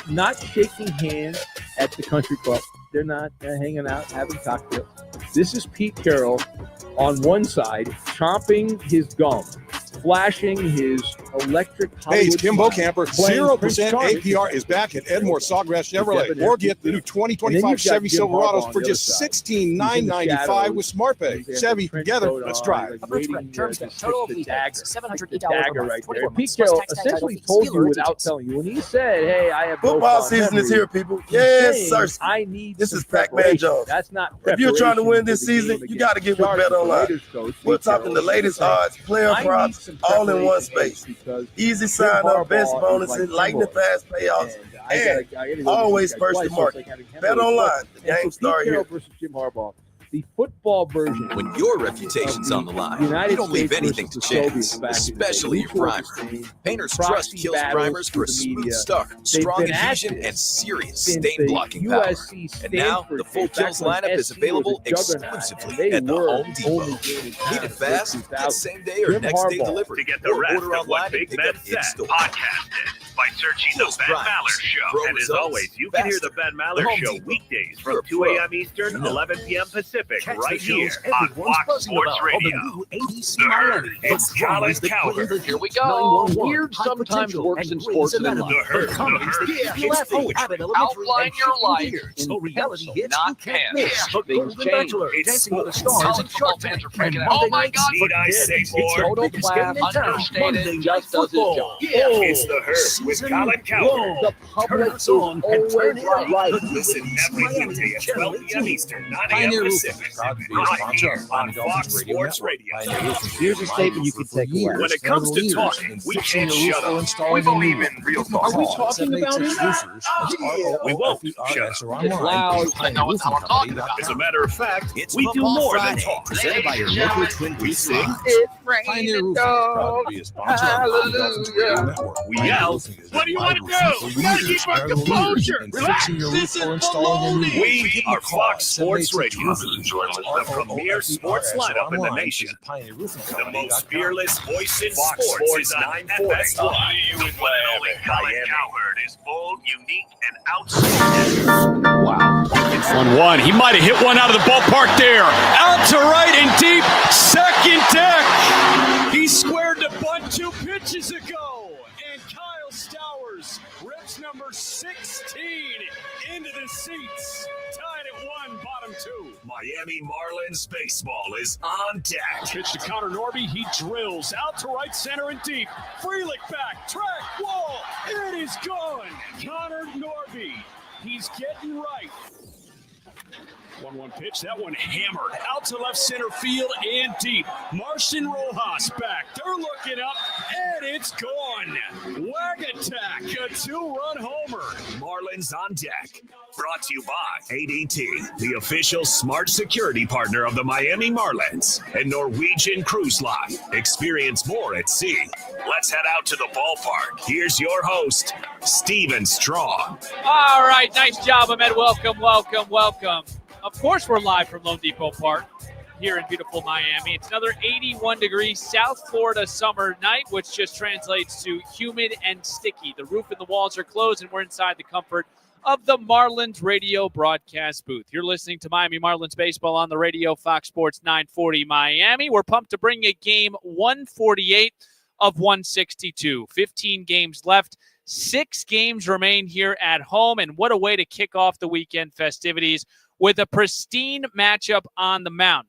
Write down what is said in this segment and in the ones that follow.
not shaking hands at the country club. They're not hanging out, having cocktails. This is Pete Carroll on one side, chomping his gum, flashing his electric Hollywood. Hey, it's Kim smile, Bocamper. playing 0% Prince Charming. APR is back at Edmore Sawgrass Chevrolet. Debonair. Or get the new 2025 And then Chevy you've got Jim Harbaugh Silverados on for the just other side. $16,995 with SmartPay. He's Chevy, got the together, trench coat let's on, drive. like First waiting, terms to and total of hit the the dagger. $780 Dagger over right 24 there. months. Pete Carroll Plus tax title essentially fees. told you Dealer without agents. telling you. When he said, hey, I have Football no season is memory, here, people. he's Yes, saying, sir. I need This some is Pac-Man preparation. Jones. That's not If you're trying to win preparation this for the game season, you against got to get with Chargers. Bet Online. Raiders coach, We're Pete talking Carroll, the latest saying, odds, player I need props, some all in one preparation space. because Easy Jim sign up, best Harbaugh is bonuses, like lightning steroids. fast payouts, And and I gotta go always with this guy first to twice, market. like having him Bet do it. Online. The And game so start Pete Carroll here. versus Jim Harbaugh, the football version. When your reputation's on the line, United you don't leave States anything to versus the chance, Soviets back in the day. especially your Mutual primer. disdain, Painters proxy trust Kills battles primers through for the smooth media. start, They've strong been at adhesion, this and serious since stain the blocking power. USC And now, Stanford the full days, back Kills when lineup is SC available was a juggernaut, exclusively and they at the were Home Depot. only game in town Need it until fast? 2000. Get same day or Jim next day Harbaugh. delivery. To get the Or rest order of what online Big and pick Ben up in said, store. podcast it by searching The Kills Ben primes, Maller Show. pro And as results, always, you can hear The faster. Ben Maller The Home Show Depot. weekdays You're from a 2 pro. a.m. Eastern, You know. 11 p.m. Pacific, Catch right the here shows on everyone's Fox buzzing Sports about on the Radio. new ABC The Herd. Miami. It's The Colin drivers that Cowherd. bring the Here we heat. go. 911, Weird high sometimes potential, works in and sports Grey's and in Anatomy. life. The Herd. The comedies The that Herd. make you laugh Poetry. at Abbott Elementary Outline and your Shakespeare life Theater. in So reality pencil, hits not you can't pen. miss. The Things Golden change. Bachelor, It's Dancing with the sports. Stars, College and Shark football Tank. fans are freaking And out. Oh Monday my nights, God, Need I say it's more? the Total biggest class, game in town. understated, Monday Night just does his Football. job. Yeah. It's The Herd with Season Colin Cowherd. long. The Turn public us is on and always turn it right. right. Right. The Listen UAC every Miami weekday at Channel 12 p.m. 18. Eastern, 9 a.m. Pioneer Pacific, Proud to be a right sponsor here of Miami on Dolphins Fox Radio Sports Network. Radio. Pioneer Roofing Here's a has statement you been can for take away. years. When it They're comes the to leaders talking, in we fixing can't your roof shut or up. installing We a new believe roof. in real Give them a talk. Are we call. talking about him? 786 Roofers. We won't shut R-O-O-F-E-R-S up. or It's online. loud. I know what I'm talking about. As a matter of fact, It's we do Football more Friday, than talk. presented by your local Twin We Peaks sing, Live. It's Pioneer raining Roofing is proud to be a sponsor of Miami Dolphins Radio Hallelujah. Network. we Pioneer yell. Roofing is What do you my want to roofing do? for We gotta years. keep our They're the leaders composure. in Relax. fixing your This roof or is installing a new roof. We Give them are a call Fox at Sports 786 Radio. Roofers. The premier sports lineup in the nation. The most fearless voice in sports is on FS1. The one and only Colin Cowherd is bold, unique, and outstanding. Wow. 1-1. He might have hit one out of the ballpark there. Out to right and deep. Second deck. He squared the bunt 2 pitches ago. And Kyle Stowers rips number 16 into the seats. Tied at 1, bottom 2. Miami Marlins baseball is on deck. Pitch to Connor Norby. He drills out to right center and deep. Frelick back. Track wall. It is gone. Connor Norby. He's getting right. 1-1 pitch. That one hammered out to left center field and deep. Martian Rojas back. They're looking up, and it's gone. Wag attack. A 2-run homer. Marlins on deck. Brought to you by ADT, the official smart security partner of the Miami Marlins and Norwegian Cruise Line. Experience more at sea. Let's head out to the ballpark. Here's your host, Steven Strong. All right, nice job, Ahmed. Welcome. Of course, we're live from Lone Depot Park here in beautiful Miami. It's another 81-degree South Florida summer night, which just translates to humid and sticky. The roof and the walls are closed, and we're inside the comfort of the Marlins radio broadcast booth. You're listening to Miami Marlins baseball on the radio, Fox Sports 940 Miami. We're pumped to bring you game 148 of 162. 15 games left. 6 games remain here at home, and what a way to kick off the weekend festivities with a pristine matchup on the mound.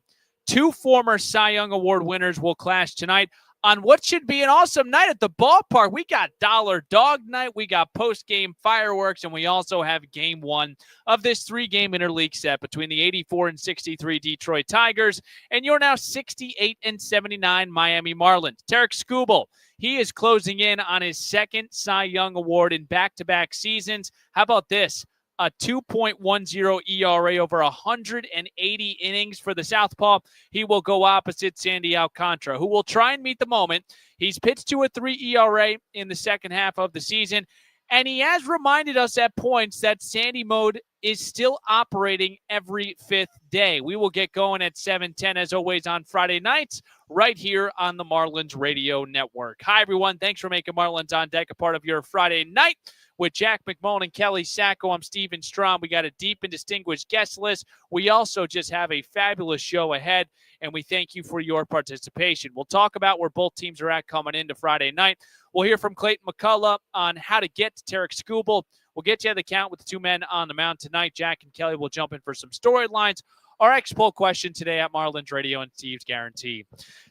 2 former Cy Young Award winners will clash tonight on what should be an awesome night at the ballpark. We got Dollar Dog Night, we got post-game fireworks, and we also have Game 1 of this 3-game interleague set between the 84 and 63 Detroit Tigers and your now 68 and 79 Miami Marlins. Tarek Skubal, he is closing in on his 2nd Cy Young Award in back-to-back seasons. How about this? A 2.10 ERA over 180 innings for the Southpaw. He will go opposite Sandy Alcantara, who will try and meet the moment. He's pitched to a 3 ERA in the second half of the season, and he has reminded us at points that Sandy mode is still operating every 5th day. We will get going at 7:10, as always, on Friday nights, right here on the Marlins Radio Network. Hi, everyone. Thanks for making Marlins on Deck a part of your Friday night. with Jack McMullen and Kelly Sacco. I'm Steven Strom. We got a deep and distinguished guest list. We also just have a fabulous show ahead, and we thank you for your participation. We'll talk about where both teams are at coming into Friday night. We'll hear from Clayton McCullough on how to get to Tarek Skubal. We'll get you at the count with the two men on the mound tonight. Jack and Kelly will jump in for some storylines. Our X-Poll question today at Marlins Radio and Steve's Guarantee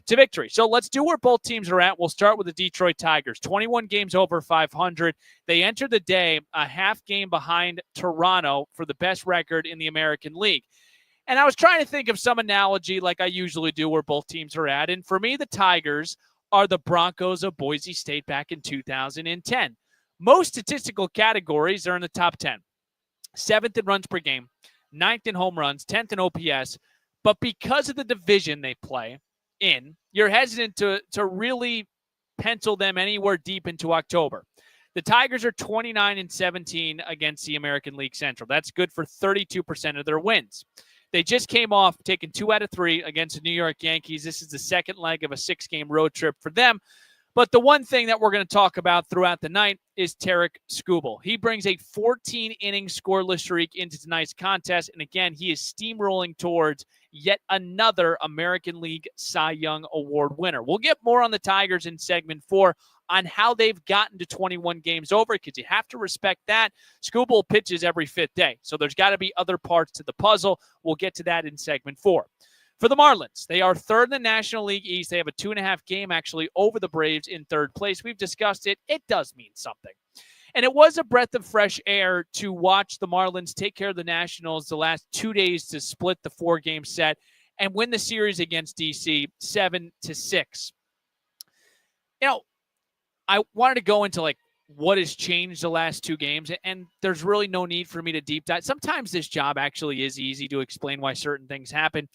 to victory. So let's do where both teams are at. We'll start with the Detroit Tigers. 21 games over 500. They entered the day a half game behind Toronto for the best record in the American League. And I was trying to think of some analogy like I usually do where both teams are at. And for me, the Tigers are the Broncos of Boise State back in 2010. Most statistical categories are in the top 10. 7th in runs per game, 9th in home runs, 10th in OPS. But because of the division they play in, you're hesitant to really pencil them anywhere deep into October. The Tigers are 29-17 against the American League Central. That's good for 32% of their wins. They just came off taking 2 out of 3 against the New York Yankees. This is the second leg of a 6-game road trip for them. But the one thing that we're going to talk about throughout the night is Tarek Skubal. He brings a 14-inning scoreless streak into tonight's contest. And again, he is steamrolling towards yet another American League Cy Young Award winner. We'll get more on the Tigers in segment 4 on how they've gotten to 21 games over, because you have to respect that. Skubal pitches every 5th day, so there's got to be other parts to the puzzle. We'll get to that in segment 4. For the Marlins, they are 3rd in the National League East. They have a 2.5 game actually over the Braves in 3rd place. We've discussed it. It does mean something. And it was a breath of fresh air to watch the Marlins take care of the Nationals the last 2 days to split the 4-game set and win the series against DC 7-6. You know, I wanted to go into like what has changed the last 2 games, and there's really no need for me to deep dive. Sometimes this job actually is easy to explain why certain things happen.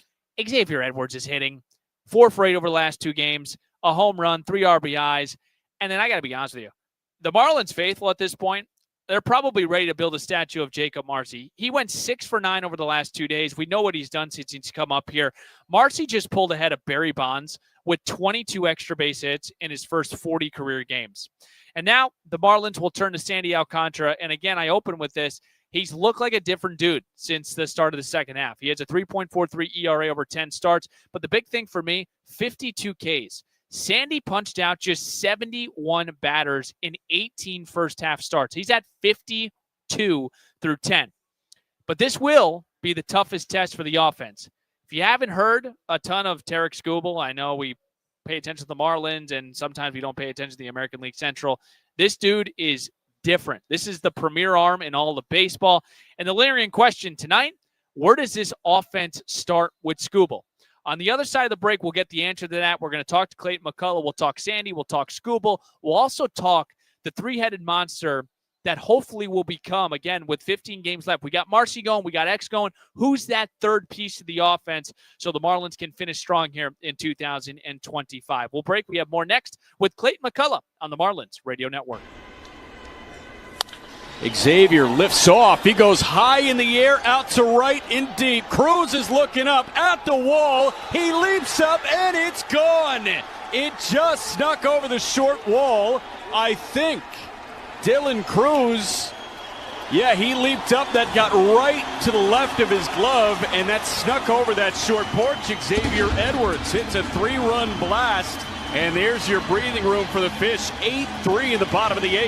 Xavier Edwards is hitting 4 for 8 over the last 2 games, a home run, 3 RBIs. And then I got to be honest with you, the Marlins faithful at this point, they're probably ready to build a statue of Jacob Marcy. He went 6 for 9 over the last 2 days. We know what he's done since he's come up here. Marcy just pulled ahead of Barry Bonds with 22 extra base hits in his first 40 career games. And now the Marlins will turn to Sandy Alcantara. And again, I open with this. He's looked like a different dude since the start of the second half. He has a 3.43 ERA over 10 starts. But the big thing for me, 52 Ks. Sandy punched out just 71 batters in 18 first-half starts. He's at 52 through 10. But this will be the toughest test for the offense. If you haven't heard a ton of Tarek Skubal, I know we pay attention to the Marlins, and sometimes we don't pay attention to the American League Central. This dude is different. This is the premier arm in all of baseball. And the lingering question tonight, where does this offense start with Skubal? On the other side of the break, we'll get the answer to that. We're going to talk to Clayton McCullough. We'll talk Sandy. We'll talk Skubal. We'll also talk the 3-headed monster that hopefully will become, again, with 15 games left. We got Marcy going. We got X going. Who's that third piece of the offense so the Marlins can finish strong here in 2025? We'll break. We have more next with Clayton McCullough on the Marlins Radio Network. Xavier lifts off. He goes high in the air, out to right and deep. Cruz is looking up at the wall. He leaps up, and it's gone. It just snuck over the short wall. I think Dylan Cruz, yeah, he leaped up. That got right to the left of his glove, and that snuck over that short porch. Xavier Edwards hits a 3-run blast, and there's your breathing room for the fish. 8-3 in the bottom of the 8th.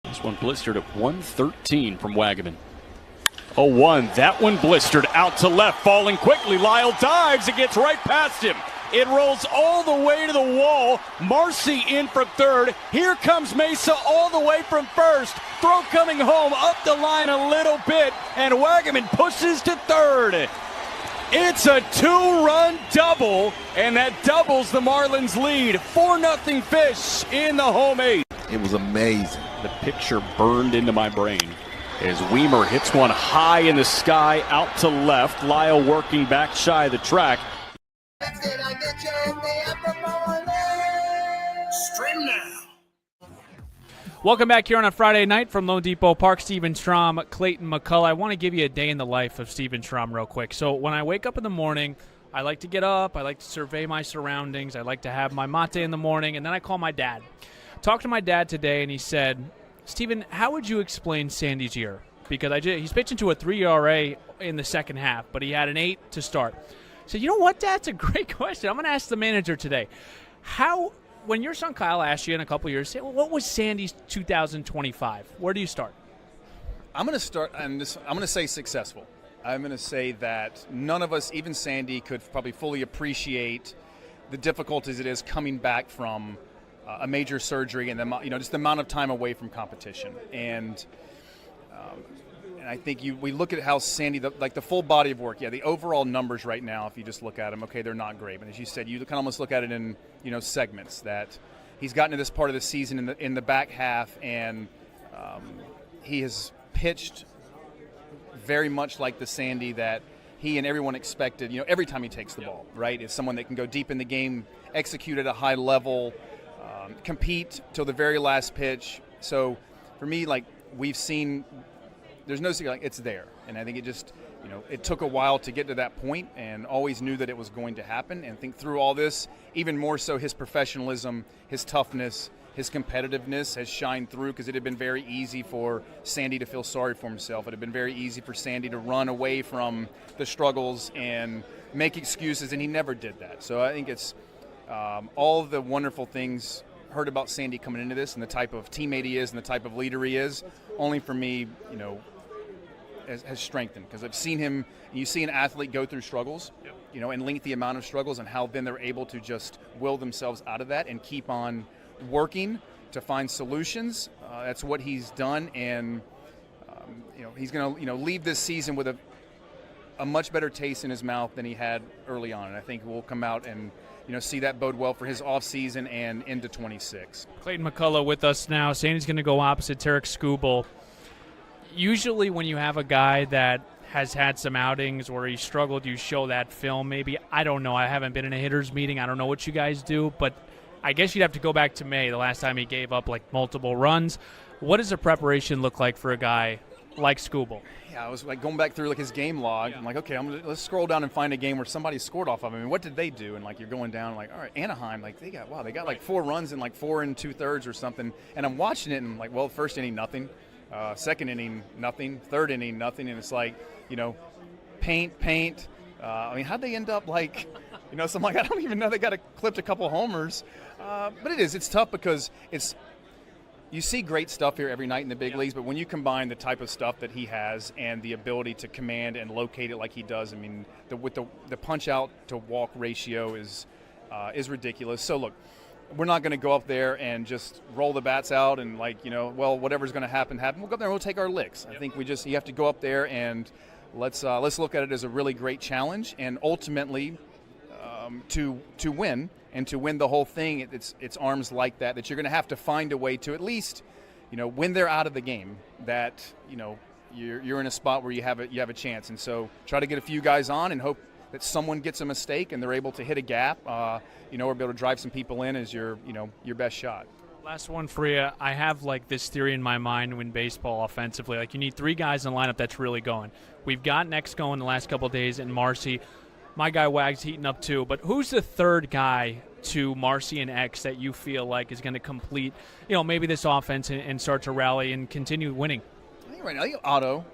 This one blistered at 113 from Wagaman. 0-1. That one blistered out to left, falling quickly. Lyle dives. It gets right past him. It rolls all the way to the wall. Marcy in from third. Here comes Mesa all the way from first. Throw coming home up the line a little bit, and Wagaman pushes to third. It's a 2-run double, and that doubles the Marlins lead. 4-0 Fish in the home 8. It was amazing. The picture burned into my brain as Weimer hits one high in the sky out to left. Lyle working back shy of the track. Stream now. Welcome back here on a Friday night from Lone Depot Park. Steven Strom, Clayton McCullough. I want to give you a day in the life of Steven Strom real quick. So when I wake up in the morning, I like to get up. I like to survey my surroundings. I like to have my mate in the morning, and then I call my dad. Talked to my dad today, and he said, Steven, how would you explain Sandy's year? Because he's pitching to a 3 ERA in the second half, but he had an 8 to start. I said, you know what, Dad? That's a great question. I'm going to ask the manager today. When your son Kyle asks you in a couple years, say, well, what was Sandy's 2025? Where do you start? I'm going to start on this. I'm going to say successful. I'm going to say that none of us, even Sandy, could probably fully appreciate the difficulties it is coming back from a major surgery and just the amount of time away from competition. And I think we look at how Sandy, the full body of work, the overall numbers right now, if you just look at them, okay, they're not great. But as you said, you can almost look at it in, segments that he's gotten to this part of the season in the back half, and he has pitched very much like the Sandy that he and everyone expected, every time he takes the ball, right? Is someone that can go deep in the game, execute at a high level, compete till the very last pitch. So for me, we've seen, there's no secret, it's there. And I think it just, it took a while to get to that point, and always knew that it was going to happen. And think through all this, even more so his professionalism, his toughness, his competitiveness has shined through, because it had been very easy for Sandy to feel sorry for himself. It had been very easy for Sandy to run away from the struggles and make excuses, and he never did that. So I think it's all the wonderful things heard about Sandy coming into this, and the type of teammate he is and the type of leader he is, only for me, has strengthened, because I've seen him. You see an athlete go through struggles, and lengthy amount of struggles, and how then they're able to just will themselves out of that and keep on working to find solutions. That's what he's done, and he's going to leave this season with a much better taste in his mouth than he had early on. And I think we'll come out and see that bode well for his offseason and into 26. Clayton McCullough with us now. Sandy's going to go opposite Tarek Skubal. Usually when you have a guy that has had some outings where he struggled, you show that film maybe. I don't know. I haven't been in a hitter's meeting. I don't know what you guys do, but I guess you'd have to go back to May, the last time he gave up multiple runs. What does the preparation look like for a guy like Skubal? Yeah, I was going back through his game log. Yeah. I'm okay, let's scroll down and find a game where somebody scored off of him. I mean, what did they do? And you're going down, all right, Anaheim, they got 4 runs in 4 2/3 or something. And I'm watching it, and first inning nothing, second inning nothing, third inning nothing, and it's paint. How'd they end up so I'm I don't even know. They got clipped a couple homers, but it's tough, because you see great stuff here every night in the big leagues, but when you combine the type of stuff that he has and the ability to command and locate it like he does, with the punch out to walk ratio is ridiculous. So look, we're not going to go up there and just roll the bats out and whatever's going to happen. We'll go up there and we'll take our licks. I think you have to go up there and let's look at it as a really great challenge, and ultimately to win. And to win the whole thing, it's arms like that you're going to have to find a way to at least, when they're out of the game, that you're in a spot where you have a chance. And so try to get a few guys on and hope that someone gets a mistake and they're able to hit a gap, or be able to drive some people in as your best shot. Last one for you. I have this theory in my mind when baseball offensively, you need 3 guys in the lineup that's really going. We've got Nex going the last couple of days, and Marcy. My guy Wag's heating up too, but who's the third guy to Marcy and X that you feel is going to complete, maybe this offense and start to rally and continue winning? I think right now, Otto.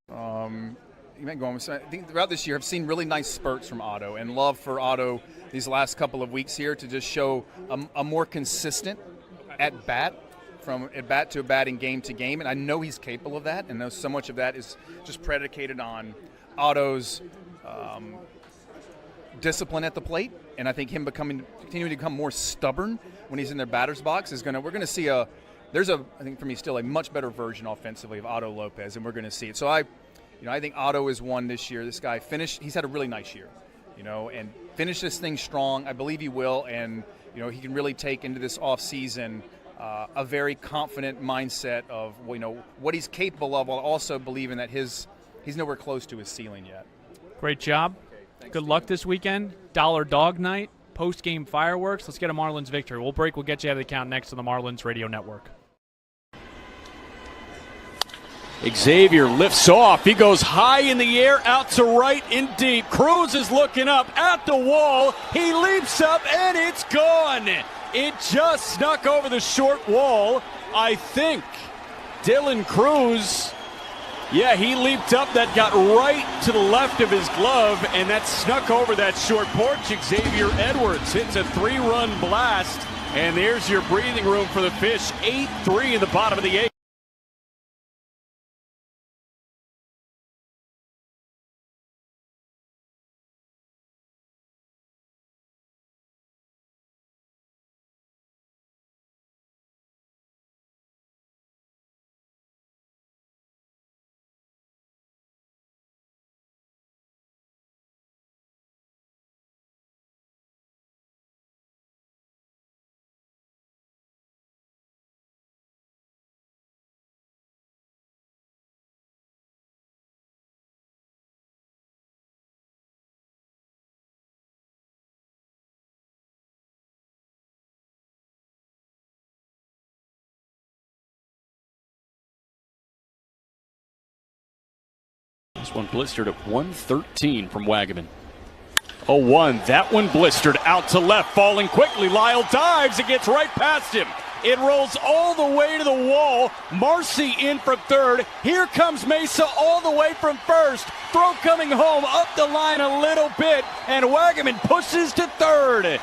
You might go on. I think throughout this year, I've seen really nice spurts from Otto, and love for Otto these last couple of weeks here to just show a more consistent at bat, from at bat to bat and game to game, and I know he's capable of that, and know so much of that is just predicated on Otto's discipline at the plate, and I think him continuing to become more stubborn when he's in their batter's box we're going to see I think for me still a much better version offensively of Otto Lopez, and we're going to see it. So I think Otto is one this year. This guy he's had a really nice year, and finish this thing strong. I believe he will, and he can really take into this off season a very confident mindset of what he's capable of, while also believing that he's nowhere close to his ceiling yet. Great job. Good luck this weekend. Dollar Dog Night, post-game fireworks. Let's get a Marlins victory. We'll break. We'll get you out of the count next on the Marlins Radio Network. Xavier lifts off. He goes high in the air, out to right and deep. Cruz is looking up at the wall. He leaps up, and it's gone. It just snuck over the short wall. I think Dylan Cruz, he leaped up. That got right to the left of his glove, and that snuck over that short porch. Xavier Edwards hits a 3-run blast, and there's your breathing room for the Fish. 8-3 in the bottom of the 8th. This one blistered at 113 from Wagaman. 0-1. That one blistered out to left, falling quickly. Lyle dives. It gets right past him. It rolls all the way to the wall. Marcy in from third. Here comes Mesa all the way from first. Throw coming home up the line a little bit, and Wagaman pushes to third.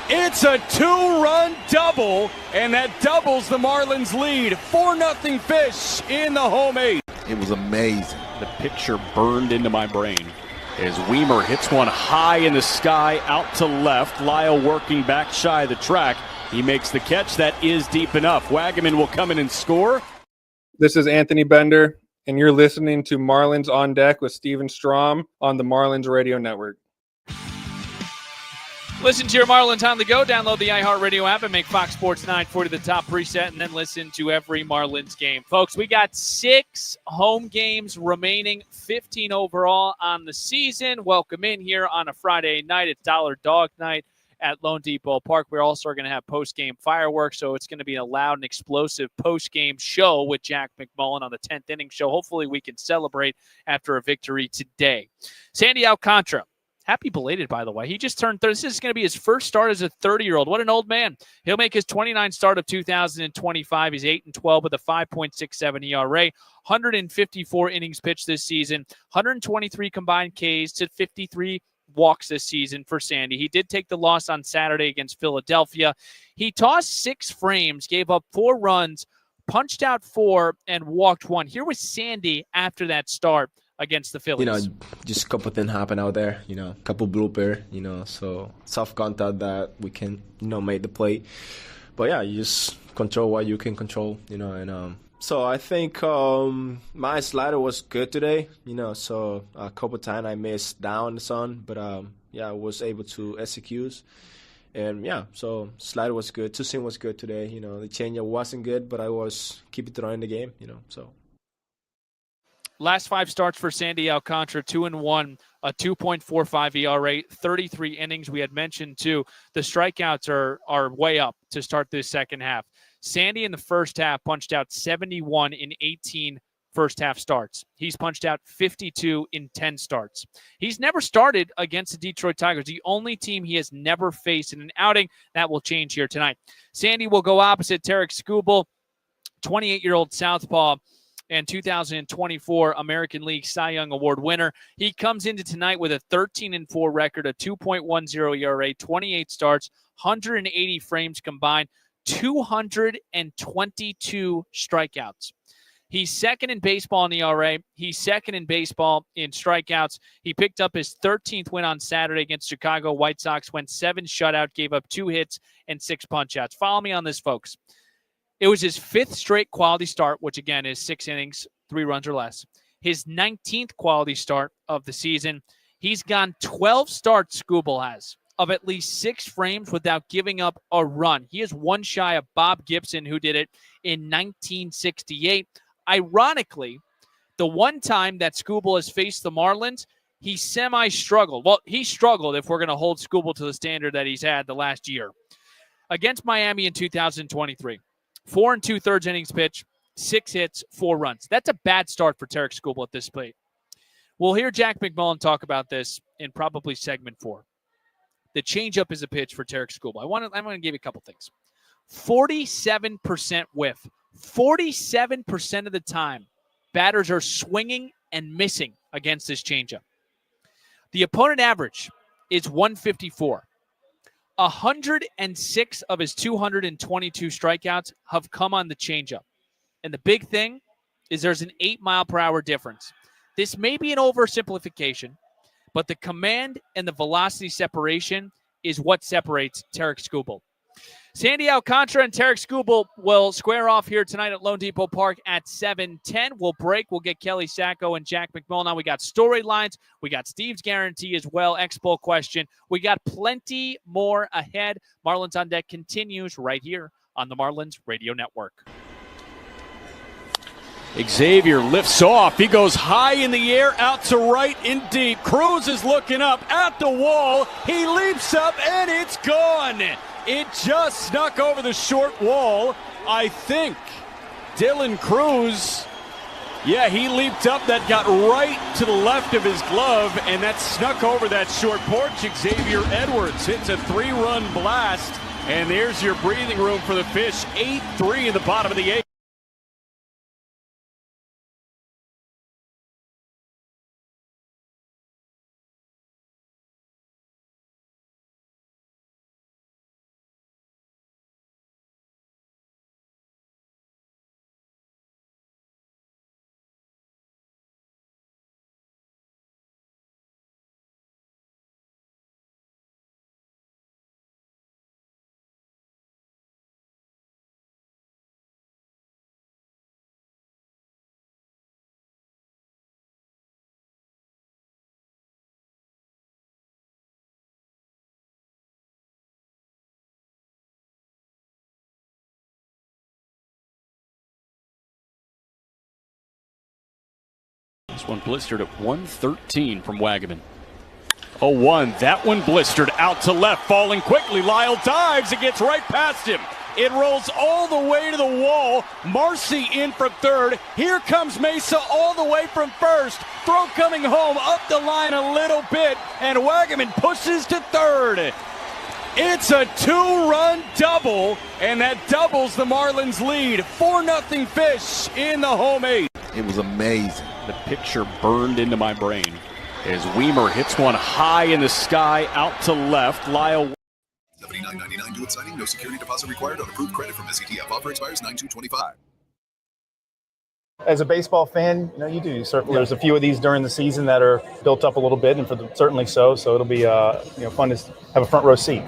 It's a 2-run double, and that doubles the Marlins lead. 4-0 Fish in the home 8th. It was amazing. The picture burned into my brain as Weimer hits one high in the sky out to left. Lyle working back shy of the track. He makes the catch. That is deep enough. Wagaman will come in and score. This is Anthony Bender, and you're listening to Marlins on Deck with Steven Strom on the Marlins Radio Network. Listen to your Marlins on the go. Download the iHeartRadio app and make Fox Sports 940 the top preset, and then listen to every Marlins game. Folks, we got 6 home games remaining, 15 overall on the season. Welcome in here on a Friday night. It's Dollar Dog Night at Lone Depot Park. We're also going to have post-game fireworks, so it's going to be a loud and explosive post-game show with Jack McMullen on the 10th inning show. Hopefully we can celebrate after a victory today. Sandy Alcantara. Happy belated, by the way. He just turned 30. This is going to be his first start as a 30-year-old. What an old man. He'll make his 29th start of 2025. He's 8-12 with a 5.67 ERA, 154 innings pitched this season, 123 combined Ks to 53 walks this season for Sandy. He did take the loss on Saturday against Philadelphia. He tossed 6 frames, gave up 4 runs, punched out 4, and walked 1. Here was Sandy after that start against the Phillies. Just a couple things happen out there, couple blooper, so soft contact that we can, make the play. But yeah, you just control what you can control, and so I think my slider was good today, so a couple times I missed down the sun, but I was able to execute. And so slider was good. Two-seam was good today, the changeup wasn't good, but I was keeping throwing the game, so. Last 5 starts for Sandy Alcantara, 2-1, a 2.45 ERA, 33 innings. We had mentioned, too, the strikeouts are way up to start this second half. Sandy in the first half punched out 71 in 18 first-half starts. He's punched out 52 in 10 starts. He's never started against the Detroit Tigers, the only team he has never faced in an outing. That will change here tonight. Sandy will go opposite Tarek Skubal, 28-year-old southpaw, and 2024 American League Cy Young Award winner. He comes into tonight with a 13-4 record, a 2.10 ERA, 28 starts, 180 frames combined, 222 strikeouts. He's second in baseball in ERA. He's second in baseball in strikeouts. He picked up his 13th win on Saturday against Chicago White Sox, went 7 shutout, gave up 2 hits and 6 punch-outs. Follow me on this, folks. It was his 5th straight quality start, which again is 6 innings, 3 runs or less. His 19th quality start of the season. He's gone 12 starts, Skubal has, of at least 6 frames without giving up a run. He is one shy of Bob Gibson, who did it in 1968. Ironically, the one time that Skubal has faced the Marlins, he semi-struggled. Well, he struggled if we're going to hold Skubal to the standard that he's had the last year. Against Miami in 2023, 4 2/3 innings pitch, 6 hits, 4 runs. That's a bad start for Tarik Skubal at this plate. We'll hear Jack McMullen talk about this in probably segment 4. The changeup is a pitch for Tarik Skubal. I'm going to give you a couple things. 47% whiff. 47% of the time, batters are swinging and missing against this changeup. The opponent average is 154. 106 of his 222 strikeouts have come on the changeup. And the big thing is there's an 8-mile-per-hour difference. This may be an oversimplification, but the command and the velocity separation is what separates Tarik Skubal. Sandy Alcantara and Tarik Skubal will square off here tonight at Lone Depot Park at 7:10. We'll break. We'll get Kelly Sacco and Jack McMullen. Now we got storylines. We got Steve's guarantee as well. Expo question. We got plenty more ahead. Marlins on Deck continues right here on the Marlins Radio Network. Xavier lifts off. He goes high in the air, out to right and deep. Cruz is looking up at the wall. He leaps up, and it's gone. It just snuck over the short wall. I think Dylan Cruz, he leaped up. That got right to the left of his glove, and that snuck over that short porch. Xavier Edwards hits a 3-run blast, and there's your breathing room for the Fish. 8-3 in the bottom of the 8th. This one blistered at 113 from Wagaman. 0-1. That one blistered out to left, falling quickly. Lyle dives. It gets right past him. It rolls all the way to the wall. Marcy in from third. Here comes Mesa all the way from first. Throw coming home up the line a little bit, and Wagaman pushes to third. It's a 2-run double, and that doubles the Marlins lead. 4-0 Fish in the home 8. It was amazing. The picture burned into my brain as Weimer hits one high in the sky out to left. Lyle. $79.99 due at signing. No security deposit required on approved credit from SETF. Offer expires 9/2/25. As a baseball fan, you do. Certainly, there's a few of these during the season that are built up a little bit, and certainly so. So it'll be fun to have a front row seat.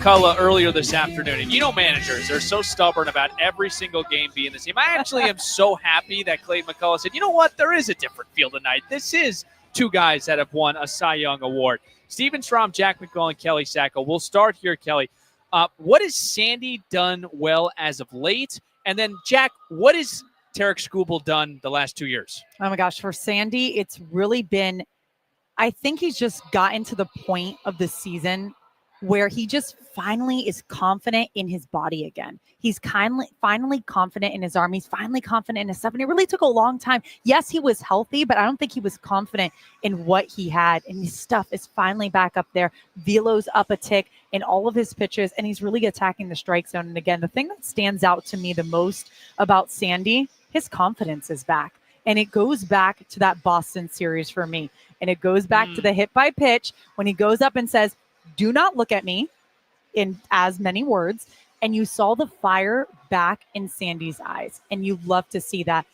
Cullen earlier this afternoon, and managers, they're so stubborn about every single game being the same. I actually am so happy that Clayton McCullough said, you know what, there is a different feel tonight. This is 2 guys that have won a Cy Young Award. Steven Strom, Jack McMullen, Kelly Sacco. We'll start here, Kelly. What has Sandy done well as of late? And then, Jack, what has Tarik Skubal done the last 2 years? Oh, my gosh. For Sandy, it's really been – I think he's just gotten to the point of the season where he just finally is confident in his body again. He's finally confident in his arm. He's finally confident in his stuff. And it really took a long time. Yes, he was healthy, but I don't think he was confident in what he had. And his stuff is finally back up there. Velo's up a tick in all of his pitches, and he's really attacking the strike zone. And again, the thing that stands out to me the most about Sandy, his confidence is back. And it goes back to that Boston series for me. And it goes back to the hit by pitch when he goes up and says, do not look at me, in as many words, And you saw the fire back in Sandy's eyes, and you love to see that.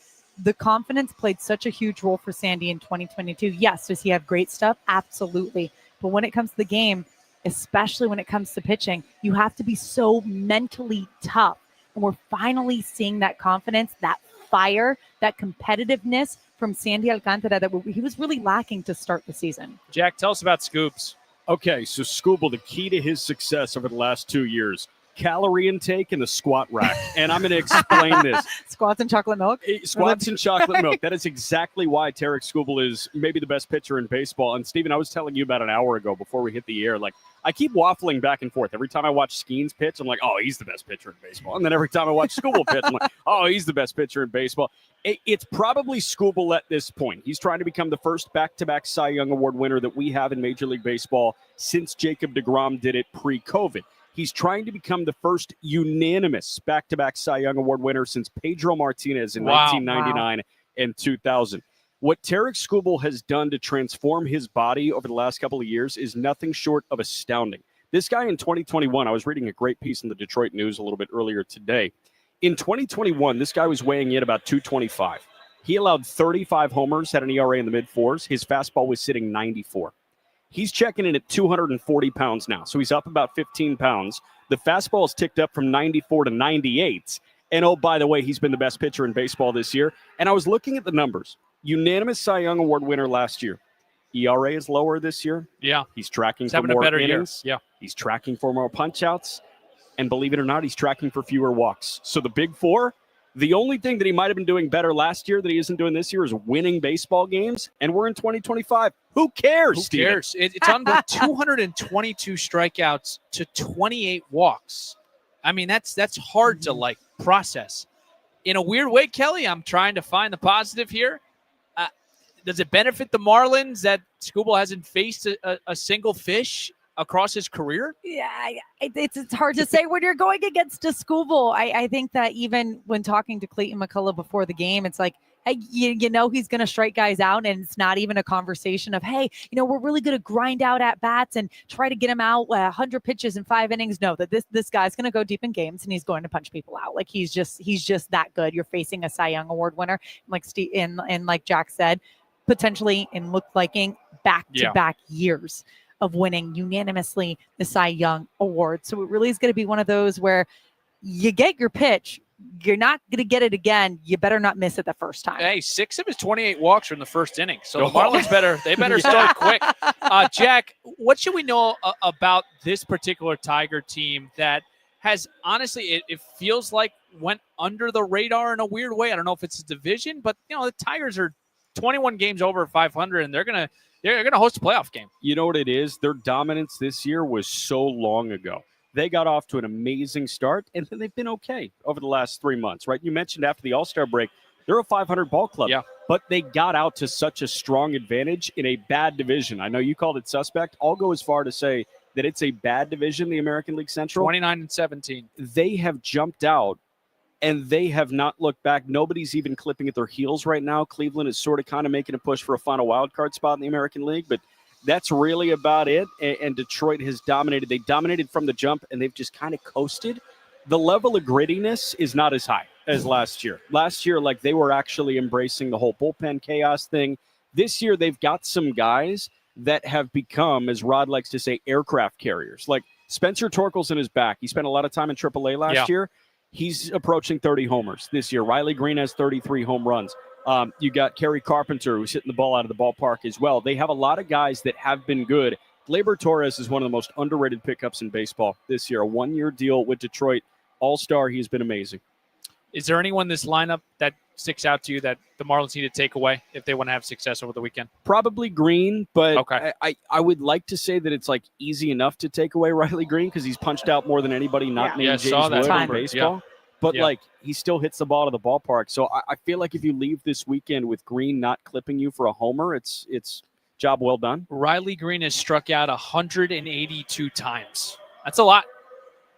The confidence played such a huge role for Sandy in 2022. Yes, does he have great stuff? Absolutely. But when it comes to the game, especially when it comes to pitching, you have to be so mentally tough. And we're finally seeing that confidence, that fire, that competitiveness from Sandy Alcantara that he was really lacking to start the season. Jack, tell us about Scoops. Okay, so Scooble, the key to his success over the last 2 years, calorie intake and the squat rack. And I'm going to explain this. Squats and chocolate milk? Squats and chocolate milk. That is exactly why Tarek Skubal is maybe the best pitcher in baseball. And, Steven, I was telling you about an hour ago before we hit the air, like, I keep waffling back and forth. Every time I watch Skeens pitch, I'm like, oh, he's the best pitcher in baseball. And then every time I watch Skubal pitch, I'm like, oh, he's the best pitcher in baseball. It's probably Skubal at this point. He's trying to become the first back-to-back Cy Young Award winner that we have in Major League Baseball since Jacob deGrom did it pre-COVID. He's trying to become the first unanimous back-to-back Cy Young Award winner since Pedro Martinez in 1999 and 2000. What Tarek Skubal has done to transform his body over the last couple of years is nothing short of astounding. This guy in 2021, I was reading a great piece in the Detroit News a little bit earlier today. In 2021, this guy was weighing in about 225. He allowed 35 homers, had an ERA in the mid-fours. His fastball was sitting 94. He's checking in at 240 pounds now, so he's up about 15 pounds. The fastball has ticked up from 94 to 98. And, oh, by the way, he's been the best pitcher in baseball this year. And I was looking at the numbers. Unanimous Cy Young Award winner last year. ERA is lower this year. Yeah. He's tracking for more innings. Yeah. He's tracking for more punch-outs. And believe it or not, he's tracking for fewer walks. So the big four, the only thing that he might have been doing better last year that he isn't doing this year is winning baseball games. And we're in 2025. Who cares, Who cares? It's on 222 strikeouts to 28 walks. I mean, that's hard to, like, process. In a weird way, Kelly, I'm trying to find the positive here. Does it benefit the Marlins that Skubal hasn't faced a single fish across his career? Yeah, it's hard to say when you're going against a Skubal. I think that even when talking to Clayton McCullough before the game, it's like, hey, you know he's going to strike guys out, and it's not even a conversation of, hey, we're really going to grind out at bats and try to get him out 100 pitches in 5 innings. No, that this guy's going to go deep in games and he's going to punch people out. Like he's just that good. You're facing a Cy Young Award winner, like Steve and like Jack said, potentially in look-liking back-to-back years of winning unanimously the Cy Young Award. So it really is going to be one of those where you get your pitch, you're not going to get it again. You better not miss it the first time. Hey, 6 of his 28 walks are in the first inning. So the Marlins better start quick. Jack, what should we know about this particular Tiger team that has, honestly, it feels like went under the radar in a weird way? I don't know if it's a division, but the Tigers are 21 games over 500, and they're gonna host a playoff game. You know what it is? Their dominance this year was so long ago. They got off to an amazing start, and then they've been okay over the last 3 months, right? You mentioned after the All-Star break, they're a 500 ball club, but they got out to such a strong advantage in a bad division. I know you called it suspect. I'll go as far to say that it's a bad division, the American League Central. 29-17. They have jumped out, and they have not looked back. Nobody's even clipping at their heels right now. Cleveland is sort of kind of making a push for a final wild card spot in the American League, but that's really about it. And Detroit has dominated. They dominated from the jump, and they've just kind of coasted. The level of grittiness is not as high as last year. Last year, like, they were actually embracing the whole bullpen chaos thing. This year, they've got some guys that have become, as Rod likes to say, aircraft carriers. Like Spencer Torkelson is back. He spent a lot of time in AAA last year. He's approaching 30 homers this year. Riley Green has 33 home runs. You got Kerry Carpenter, who's hitting the ball out of the ballpark as well. They have a lot of guys that have been good. Gleyber Torres is one of the most underrated pickups in baseball this year. A 1-year deal with Detroit. All-star. He's been amazing. Is there anyone in this lineup that sticks out to you that the Marlins need to take away if they want to have success over the weekend? Probably Green, but I would like to say that it's like easy enough to take away Riley Green because he's punched out more than anybody named James Wood in baseball. But like he still hits the ball to the ballpark. So I feel like if you leave this weekend with Green not clipping you for a homer, it's job well done. Riley Green has struck out 182 times. That's a lot.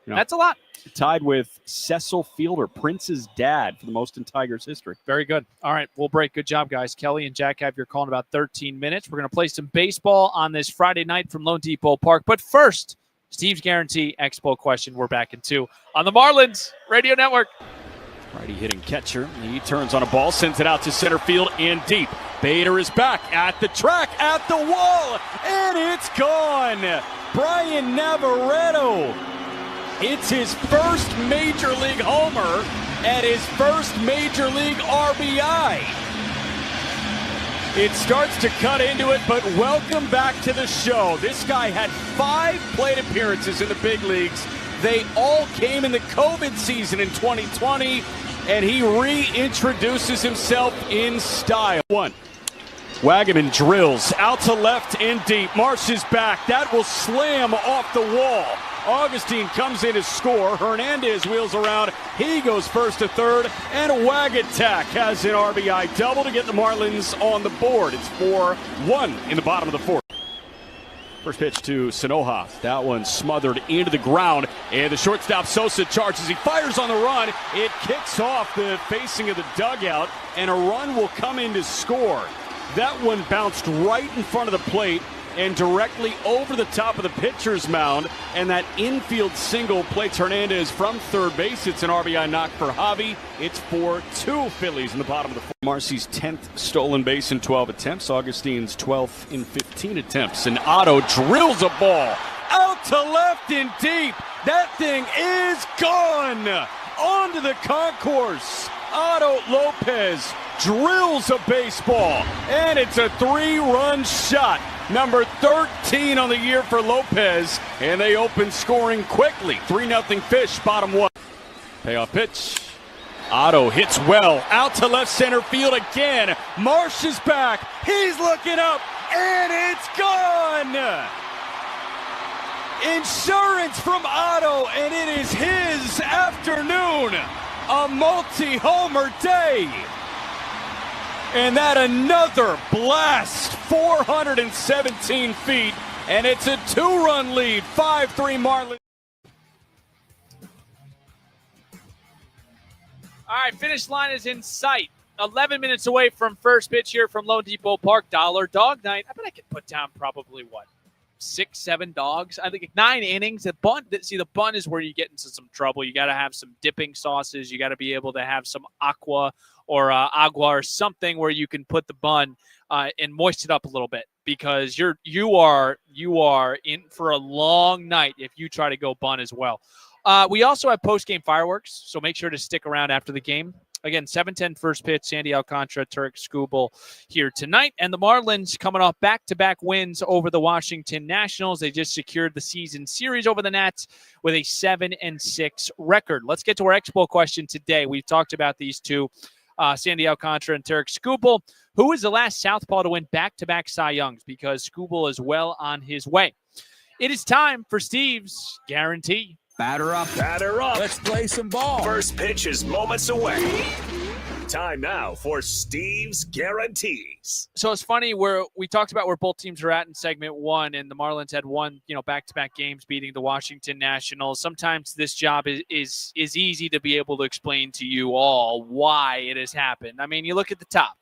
That's a lot. Tied with Cecil Fielder, Prince's dad, for the most in Tigers history. Very good. All right, we'll break. Good job, guys. Kelly and Jack have your call in about 13 minutes. We're going to play some baseball on this Friday night from Lone Depot Park. But first, Steve's Guarantee Expo question. We're back in 2 on the Marlins Radio Network. Righty hitting catcher. He turns on a ball, sends it out to center field and deep. Bader is back at the track, at the wall, and it's gone. Brian Navarreto. It's his first Major League homer at his first Major League RBI. It starts to cut into it, but welcome back to the show. This guy had 5 plate appearances in the big leagues. They all came in the COVID season in 2020, and he reintroduces himself in style. 1. Wagaman drills out to left and deep. Marsh is back. That will slam off the wall. Augustine comes in to score. Hernandez wheels around. He goes first to third. And Wagatak has an RBI double to get the Marlins on the board. It's 4-1 in the bottom of the 4th. First pitch to Sanoja. That one smothered into the ground. And the shortstop Sosa charges. He fires on the run. It kicks off the facing of the dugout. And a run will come in to score. That one bounced right in front of the plate and directly over the top of the pitcher's mound. And that infield single plates Hernandez from third base. It's an RBI knock for Javi. It's 4-2 Phillies in the bottom of the 4th. Marcy's 10th stolen base in 12 attempts. Augustine's 12th in 15 attempts. And Otto drills a ball out to left and deep. That thing is gone. Onto the concourse. Otto Lopez drills a baseball, and it's a 3-run shot. Number 13 on the year for Lopez, and they open scoring quickly. 3-0 Fish, bottom 1. Payoff pitch. Otto hits well, out to left center field again. Marsh is back. He's looking up, and it's gone. Insurance from Otto, and it is his afternoon. A multi-homer day. And that another blast, 417 feet, and it's a 2-run lead, 5-3 Marlins. All right, finish line is in sight. 11 minutes away from first pitch here from Lone Depot Park. Dollar Dog Night. I bet I could put down probably, 6, 7 dogs. I think 9 innings. The bun is where you get into some trouble. You got to have some dipping sauces. You got to be able to have some agua or something where you can put the bun and moisten it up a little bit, because you are in for a long night if you try to go bun as well. We also have post-game fireworks, so make sure to stick around after the game. Again, 7:10 first pitch, Sandy Alcantara, Turek Skubal here tonight. And the Marlins coming off back-to-back wins over the Washington Nationals. They just secured the season series over the Nats with a 7-6 record. Let's get to our Expo question today. We've talked about these two, Sandy Alcantara and Turek Skubal. Who is the last Southpaw to win back-to-back Cy Youngs? Because Skubal is well on his way. It is time for Steve's Guarantee. Batter up. Batter up. Let's play some ball. First pitch is moments away. Time now for Steve's Guarantees. So it's funny where we talked about where both teams are at in segment 1, and the Marlins had won, back-to-back games beating the Washington Nationals. Sometimes this job is easy to be able to explain to you all why it has happened. I mean, you look at the top,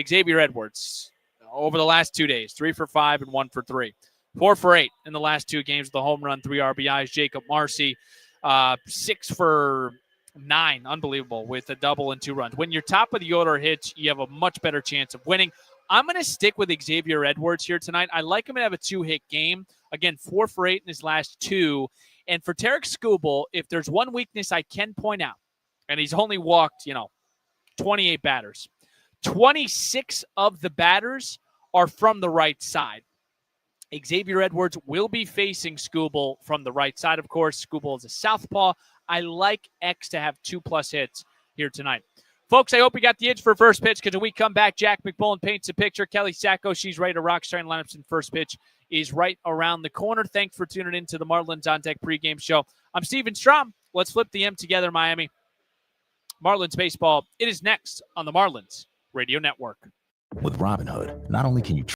Xavier Edwards over the last 2 days, 3 for 5 and 1 for 3. 4 for 8 in the last 2 games with a home run, 3 RBIs. Jacob Marcy, 6 for 9, unbelievable, with a double and 2 runs. When your top of the order hits, you have a much better chance of winning. I'm going to stick with Xavier Edwards here tonight. I like him to have a 2-hit game. Again, 4 for 8 in his last 2. And for Turek Skubal, if there's one weakness I can point out, and he's only walked, 28 batters. 26 of the batters are from the right side. Xavier Edwards will be facing Skubal from the right side, of course. Skubal is a southpaw. I like X to have 2+ hits here tonight. Folks, I hope you got the itch for first pitch, because when we come back, Jack McMullen paints a picture. Kelly Sacco, she's ready to rock. Starting lineups in first pitch is right around the corner. Thanks for tuning in to the Marlins On Deck pregame show. I'm Steven Strom. Let's flip the M together, Miami. Marlins baseball, it is next on the Marlins Radio Network. With Robinhood, not only can you